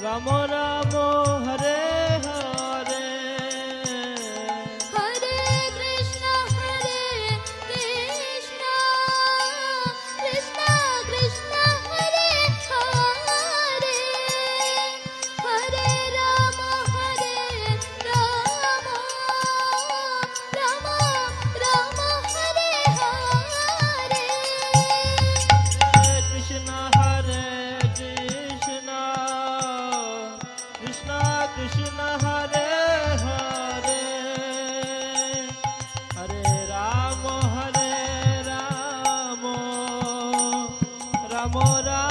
Ram Ram Hare Hare Hare Krishna Krishna Krishna Hare Hare Hare Ram Ram Ram Hare Hare Krishna Hare Krishna Krishna Krishna Hare Hare Hare Ram Ram Ram